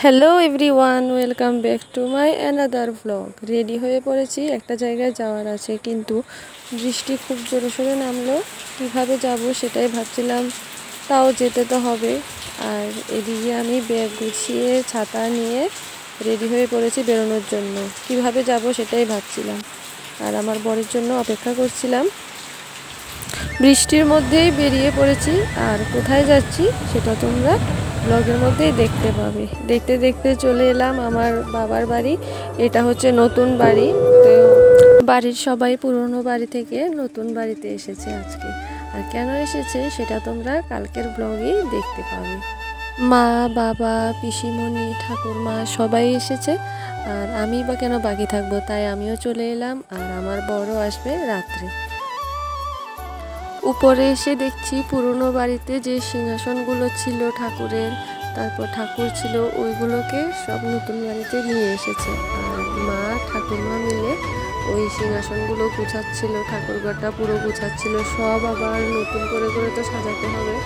Hello everyone, welcome back to my another vlog. Ready হয়ে পড়েছি, একটা জায়গায় যাওয়ার আছে, কিন্তু বৃষ্টি খুব জোরে সোরে নামলো। কীভাবে যাব সেটাই ভাবছিলাম, তাও যেতে তো হবে। আর এদিকে আমি ব্যাগ গুছিয়ে ছাতা নিয়ে রেডি হয়ে পড়েছি বেরোনোর জন্য। কিভাবে যাব সেটাই ভাবছিলাম, আর আমার বরের জন্য অপেক্ষা করছিলাম। বৃষ্টির মধ্যেই বেরিয়ে পড়েছি, আর কোথায় যাচ্ছি সেটা তোমরা ব্লগের মধ্যেই দেখতে পাবে। দেখতে দেখতে চলে এলাম আমার বাবার বাড়ি। এটা হচ্ছে নতুন বাড়ি, তো বাড়ির সবাই পুরনো বাড়ি থেকে নতুন বাড়িতে এসেছে আজকে। আর কেন এসেছে সেটা তোমরা কালকের ব্লগেই দেখতে পাবে। মা, বাবা, পিসিমণি, ঠাকুরমা সবাই এসেছে, আর আমি বা কেন বাকি থাকবো, তাই আমিও চলে এলাম। আর আমার বড় আসবে রাত্রে। উপরে এসে দেখছি পুরনো বাড়িতে যে সিংহাসনগুলো ছিল ঠাকুরের, তারপর ঠাকুর ছিল, ওইগুলোকে সব নতুন বাড়িতে নিয়ে এসেছে। আর মা ঠাকুরমা মিলে ওই সিংহাসনগুলো গুছাচ্ছিল, ঠাকুরঘরটা পুরো গুছাচ্ছিল। সব আবার নতুন করে করে তো সাজাতে হবে,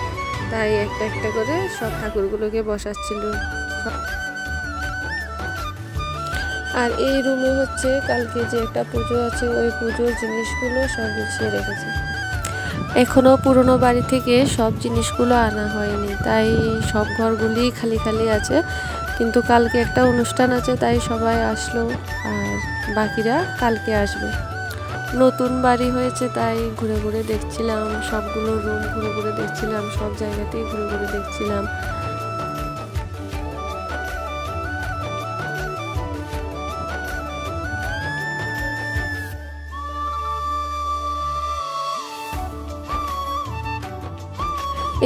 তাই একটা একটা করে সব ঠাকুরগুলোকে বসাচ্ছিল। আর এই রুমে হচ্ছে কালকে যে একটা পুজো আছে, ওই পুজোর জিনিসগুলো সব গুছিয়ে রেখেছে। এখনও পুরনো বাড়ি থেকে সব জিনিসগুলো আনা হয়নি, তাই সব ঘরগুলি খালি খালি আছে। কিন্তু কালকে একটা অনুষ্ঠান আছে, তাই সবাই আসলো, আর বাকিরা কালকে আসবে। নতুন বাড়ি হয়েছে, তাই ঘুরে ঘুরে দেখছিলাম, সবগুলো রুম ঘুরে ঘুরে দেখছিলাম, সব জায়গাতেই ঘুরে ঘুরে দেখছিলাম।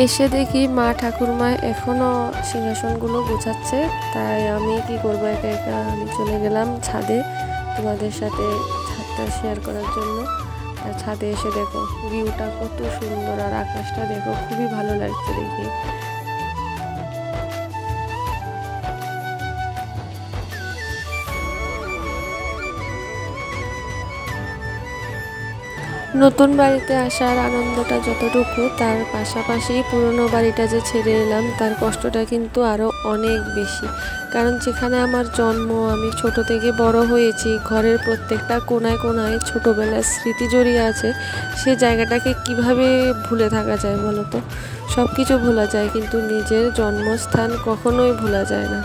এসে দেখি মা ঠাকুরমা এখনও সিংহাসনগুলো গুছাচ্ছে, তাই আমি কি করবো, একা একা আমি চলে গেলাম ছাদে তোমাদের সাথে ছাদটা শেয়ার করার জন্য। আর ছাদে এসে দেখো ভিউটা কত সুন্দর, আর আকাশটা দেখো, খুবই ভালো লাগছে দেখে। নতুন বাড়িতে আসার আনন্দটা যতটুকু, তার পাশাপাশি পুরনো বাড়িটা যে ছেড়ে এলাম তার কষ্টটা কিন্তু আরও অনেক বেশি। কারণ যেখানে আমার জন্ম, আমি ছোট থেকে বড় হয়েছি, ঘরের প্রত্যেকটা কোনায় কোনায় ছোটোবেলার স্মৃতি জড়িয়ে আছে। সে জায়গাটাকে কিভাবে ভুলে থাকা যায় বলো তো? সব কিছু ভোলা যায়, কিন্তু নিজের জন্মস্থান কখনোই ভোলা যায় না।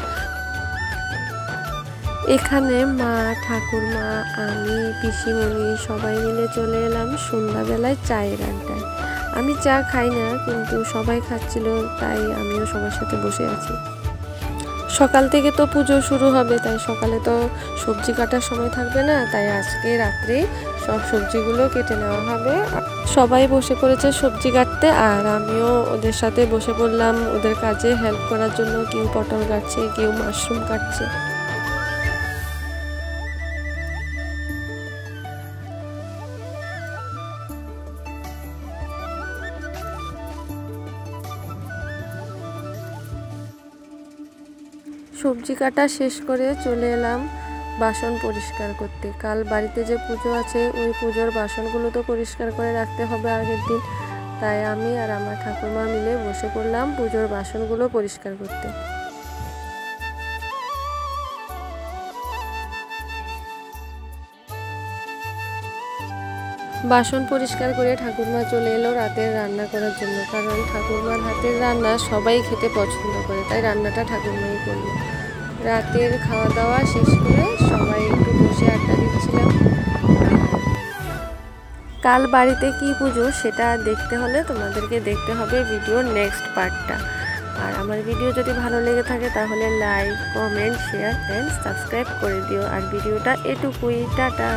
এখানে মা, ঠাকুরমা, আমি, পিসিমণি সবাই মিলে চলে এলাম সন্ধ্যাবেলায় চায়ের আড্ডায়। আমি চা খাই না, কিন্তু সবাই খাচ্ছিল, তাই আমিও সবার সাথে বসে আছি। সকাল থেকে তো পুজো শুরু হবে, তাই সকালে তো সবজি কাটার সময় থাকবে না, তাই আজকে রাত্রে সব সবজিগুলো কেটে নেওয়া হবে। সবাই বসে পড়েছে সবজি কাটতে, আর আমিও ওদের সাথে বসে পড়লাম ওদের কাজে হেল্প করার জন্য। কেউ পটল কাটছে, কেউ মাশরুম কাটছে। সবজি কাটা শেষ করে চলে এলাম বাসন পরিষ্কার করতে। কাল বাড়িতে যে পুজো আছে, ওই পুজোর বাসনগুলো তো পরিষ্কার করে রাখতে হবে আগের দিন, তাই আমি আর আমার ঠাকুরমা মিলে বসে পড়লাম পুজোর বাসনগুলো পরিষ্কার করতে। বাসন পরিষ্কার করে ঠাকুরমা চলে এলো রাতের রান্না করার জন্য, কারণ ঠাকুরমার হাতের রান্না সবাই খেতে পছন্দ করে, তাই রান্নাটা ঠাকুরমাই করলো। রাতের খাওয়া দাওয়া শেষ করে সবাই একটু বসে আড্ডা দিচ্ছিলাম। কাল বাড়িতে কি পুজো সেটা দেখতে হলে তোমাদেরকে দেখতে হবে ভিডিওর নেক্সট পার্টটা। আর আমার ভিডিও যদি ভালো লেগে থাকে তাহলে like, comment, share and subscribe করে দিও। আর ভিডিওটা এটুকুই, টাটা।